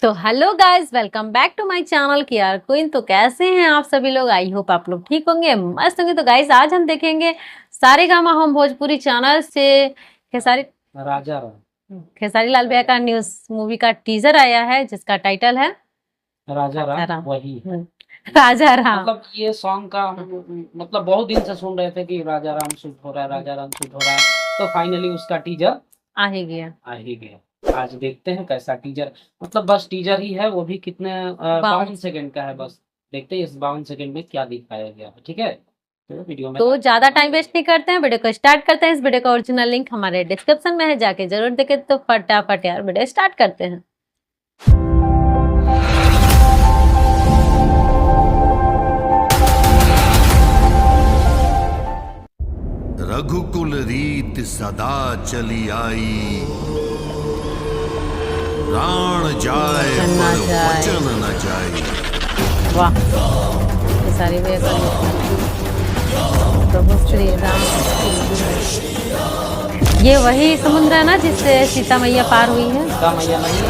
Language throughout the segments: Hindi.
तो hello guys, welcome back to my channel KR Queen. तो कैसे हैं आप सभी लोग? आई होप आप लोग ठीक होंगे, मस्त होंगे। तो गाइस आज हम देखेंगे सारेगामा हम भोजपुरी चैनल से खेसारी राजा राम खेसारी लाल भैया का न्यूज मूवी का टीजर आया है, जिसका टाइटल है राजा राजा राम राम। वही है। राजा राम। मतलब ये सॉन्ग का हम मतलब बहुत दिन से सुन रहे थे कि राजा राम शूट हो रहा है, राजा राम शूट हो रहा है। तो फाइनली उसका टीजर आ ही गया। आ ही गया। आज देखते हैं कैसा टीजर। मतलब बस टीजर ही है, वो भी कितने 52 सेकंड का है। बस देखते हैं इस 52 सेकंड में क्या दिखाया गया है। ठीक है, तो वीडियो में तो ज्यादा टाइम वेस्ट नहीं करते हैं, वीडियो को स्टार्ट करते हैं। इस वीडियो का ओरिजिनल लिंक हमारे डिस्क्रिप्शन में है, जाके जरूर देखें। तो फटाफट यार वीडियो स्टार्ट करते हैं। रघुकुल रीत सदा चली आई, प्राण जाए पर वचन न जाए। वाह, ये सारी वे प्रभु श्री राम। ये वही समुद्र है ना जिससे सीता मैया पार हुई है? सीता मैया नहीं,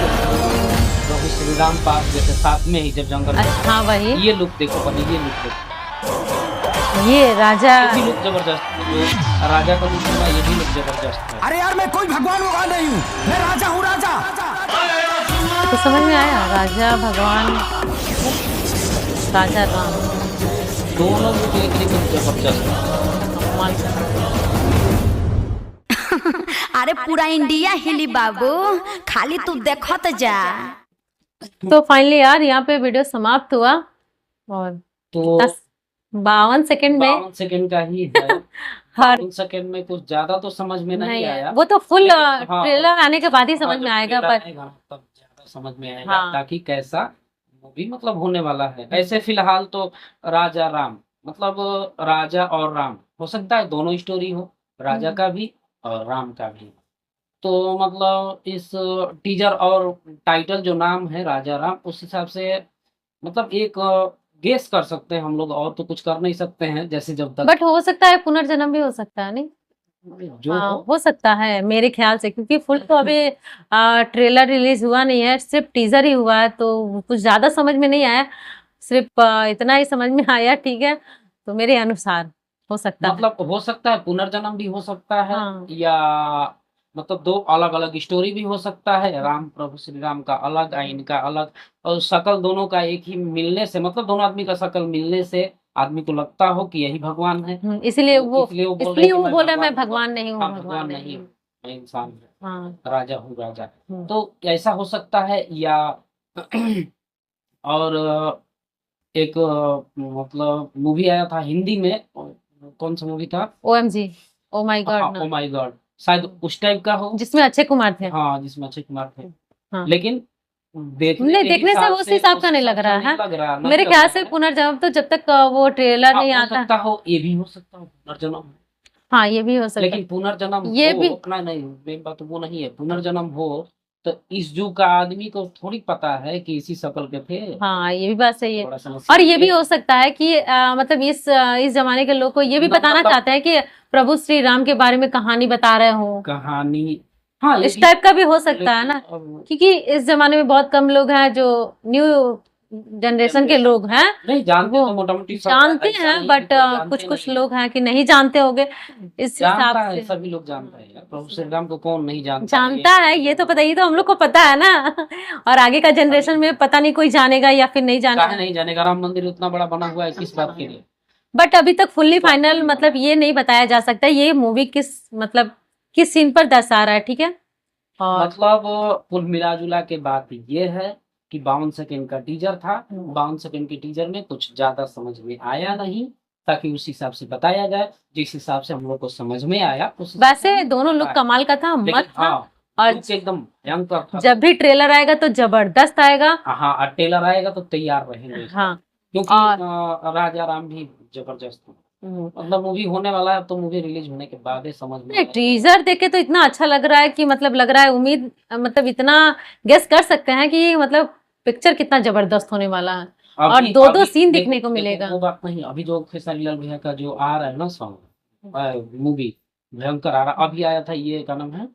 प्रभु श्री राम पास जैसे साथ में ही जब जंगल में। हाँ वही। ये लुक देखो बनी, ये लुक देखो, ये राजा ये भी लुक जबरदस्त है। जो राजा का लुक है ना, ये भी लुक जबरदस्त है। अरे यार मैं कोई भगवान वगवान नहीं हूँ, मैं राजा हूँ राजा। तो समझ में आया, राजा भगवान राजा राम। दोनों लुक एक लेकिन जबरदस्त है। कमाल का। अरे पूरा इंडिया हिली बाबू, खाली तू देखत जा। तो फाइनली यार यहाँ पे वीडियो समाप्त हुआ और तो 52 सेकंड में 52 सेकंड का ही है। हर 52 सेकंड में कुछ ज्यादा तो समझ में नहीं आया। वो तो फुल लेकिन हाँ, ट्रेलर आने के बाद ही समझ जब में आएगा। ट्रेलर पर आएगा तब ज्यादा समझ में आएगा हाँ। ताकि कैसा मूवी मतलब होने वाला है। ऐसे फिलहाल तो राजा राम मतलब राजा और राम हो सकता है, दोनों स्टोरी हो, राजा का भी और राम का भी। तो मतलब इस टीजर और टाइटल जो नाम है राजा राम, उस हिसाब से मतलब एक गेस कर सकते हैं हम लोग, और तो कुछ कर नहीं सकते हैं जैसे जब तक बट हो सकता है पुनर्जन्म भी हो सकता है, नहीं? जो हाँ हो। हो सकता है मेरे ख्याल से, क्योंकि फुल तो अभी ट्रेलर रिलीज हुआ नहीं है, सिर्फ टीजर ही हुआ है। तो कुछ ज्यादा समझ में नहीं आया, सिर्फ इतना ही समझ में आया। ठीक है, तो मेरे अनुसार हो सकता है। मतलब हो सकता है पुनर्जन्म भी हो सकता है, हाँ। या मतलब दो अलग अलग स्टोरी भी हो सकता है। राम प्रभु श्री राम का अलग, इनका अलग, और शकल दोनों का एक ही मिलने से, मतलब दोनों आदमी का शकल मिलने से आदमी को लगता हो कि यही भगवान है। इसलिए तो वो इसलिए वो बोल रहे इसलिए कि वो मैं बोला मैं भगवान भगवान नहीं हूँ, हाँ, भगवान भगवान नहीं नहीं हूँ। हूँ, मैं इंसान हूँ, हाँ। राजा हूँ राजा। हम्म। तो ऐसा हो सकता है, या और एक मतलब मूवी आया था हिंदी में, कौन सा मूवी था? OMG, ओ माय हाँ, गॉड ओ ना, माय गॉड, शायद उस टाइप का हो। जिसमें अक्षय कुमार थे। हाँ, जिसमें अक्षय कुमार थे। हाँ। लेकिन देखने नहीं, के देखने से हिसाब उस से हिसाब का उस नहीं लग हिसाब से रहा नहीं है। लग रहा, नहीं मेरे लग ख्याल रहा से है। पुनर्जन्म तो जब तक वो ट्रेलर हाँ, नहीं हो आता। सकता हो, ये भी हो सकता हो पुनर्जन्म। हाँ ये भी हो सकता लेकिन है। पुनर्जन्म ये हो भी। ना, नहीं मेन बात वो नहीं है। पुनर्जन्म हो तो इस युग का आदमी को थोड़ी पता है कि इसी शक्ल के थे। हाँ ये भी बात सही है। थोड़ा समस्या और ये भी है। हो सकता है कि मतलब इस जमाने के लोग को ये भी ना बताना मतलब चाहते हैं कि प्रभु श्री राम के बारे में कहानी बता रहे हो। कहानी, हाँ ये इस भी टाइप का भी हो सकता है लेकिन ना, अब क्योंकि इस जमाने में बहुत कम लोग हैं जो न्यू जनरेशन के लोग हैं, नहीं जानते, वो तो मोटा मोटी सब जानते ऐसा हैं। नहीं बट कि कोई जानते कुछ कुछ नहीं है। लोग हैं कि नहीं जानते होंगे, इस हिसाब जानता है, से। सभी लोग जानते हैं यार, प्रभु श्री राम को कौन नहीं जानता जानता है, ये तो पता, ही तो हम लोग को पता है ना। और आगे का जनरेशन में पता नहीं कोई जानेगा या फिर नहीं काहे जानेगा। नहीं जानेगा? राम मंदिर उतना बड़ा बना हुआ है, किस बात के लिए? बट अभी तक फुल्ली बात के फाइनल लिए मतलब ये नहीं बताया जा सकता ये मूवी किस मतलब किस सीन पर दर्शा रहा है। ठीक है। और मतलब कुल मिला जुला के बात ये है कि 52 सेकंड का टीजर था। 52 सेकंड के टीजर में कुछ ज्यादा समझ में आया नहीं, ताकि उस हिसाब से बताया जाए। जिस हिसाब से हम लोग को समझ में आया उस हिसाब से वैसे दोनों लुक बताया। कमाल का था, लेकिन मस्त था। हाँ, और लुक एकदम भयंकर था। जब भी ट्रेलर आएगा तो जबरदस्त आएगा। हाँ, और ट्रेलर आएगा तो तैयार रहेंगे इसका। हाँ। क्योंकि और राजा राम भी जबरदस्त था। मतलब मूवी होने वाला है, अब तो मूवी रिलीज होने के बाद ही समझ में आएगा। टीजर देखे तो इतना अच्छा लग रहा है कि मतलब लग रहा है उम्मीद, मतलब इतना गेस कर सकते हैं कि मतलब पिक्चर कितना जबरदस्त होने वाला है। और अभी दो अभी सीन देखो दिखने को देखो, मिलेगा। वो बात नहीं। अभी जो खेसारी लाल भैया का जो आ रहा है ना सॉन्ग, मूवी भयंकर आ रहा। अभी आया था, ये क्या नाम है,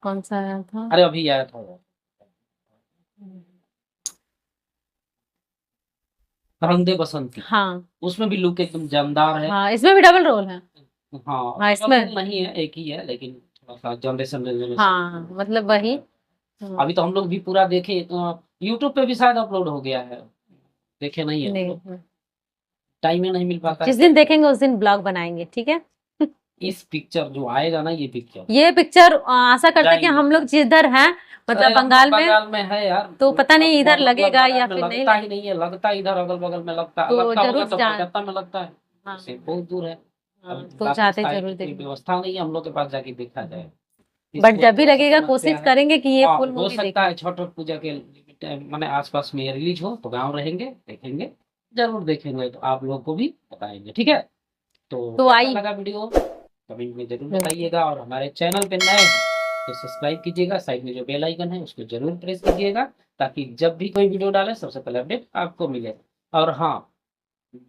कौन सा आया था? अरे अभी आया था वो, रंग बसंती। हाँ उसमें भी लुक एकदम जानदार है। हाँ, इसमें भी डबल रोल है। हाँ हाँ, इसमें डबल नहीं है, एक ही है, लेकिन थोड़ा सा जनरेशन हाँ, मतलब वही। अभी तो हम लोग भी पूरा देखे, यूट्यूब पे भी शायद अपलोड हो गया है, देखे नहीं है, नहीं, टाइम ही नहीं मिल पाता जिस है। दिन देखेंगे उस दिन ब्लॉग बनाएंगे, ठीक है। इस पिक्चर जो आएगा ना, ये पिक्चर ये पिक्चर आशा करते हैं कि जाएंगे। हम लोग जिधर हैं, मतलब अरे हम बंगाल में, बंगाल में है यार, तो पता नहीं इधर मतलब लगेगा बंगाल या में फिर नहीं लगता ही नहीं है, लगता है इधर अगल बगल में लगता तो लगता होगा जरूर तो जा कोलकाता में लगता है, हाँ, इससे बहुत दूर है। हाँ, अब तो बाकी जाते साइड जरूर की कोई देखेंगे। व्यवस्था नहीं है हम लोग के पास जाके देखा जाए, बट इसलिए जब भी थोड़ा सा लगेगा समस्या कोशिश है। करेंगे कि ये हाँ, फुल हो मूवी सकता देखें। है छठ वठ पूजा के मैंने आसपास में रिलीज हो तो गाँव रहेंगे, देखेंगे, जरूर देखेंगे, तो आप लोग को भी बताएंगे, ठीक है। तो तो कैसा आई लगा वीडियो कमेंट में जरूर बताइएगा, और हमारे चैनल पे नए हैं तो सब्सक्राइब कीजिएगा, साइड में जो बेल आइकन है उसको जरूर प्रेस कीजिएगा, ताकि जब भी कोई वीडियो डाले सबसे पहले अपडेट आपको मिले। और हाँ,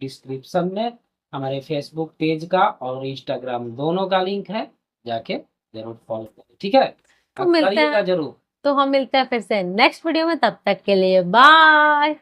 डिस्क्रिप्शन में हमारे फेसबुक पेज का और इंस्टाग्राम दोनों का लिंक है, जाके जरूर फॉलो करें, ठीक है। तो आप मिलते करिएगा हैं, जरूर। तो हम मिलते हैं फिर से नेक्स्ट वीडियो में, तब तक के लिए बाय।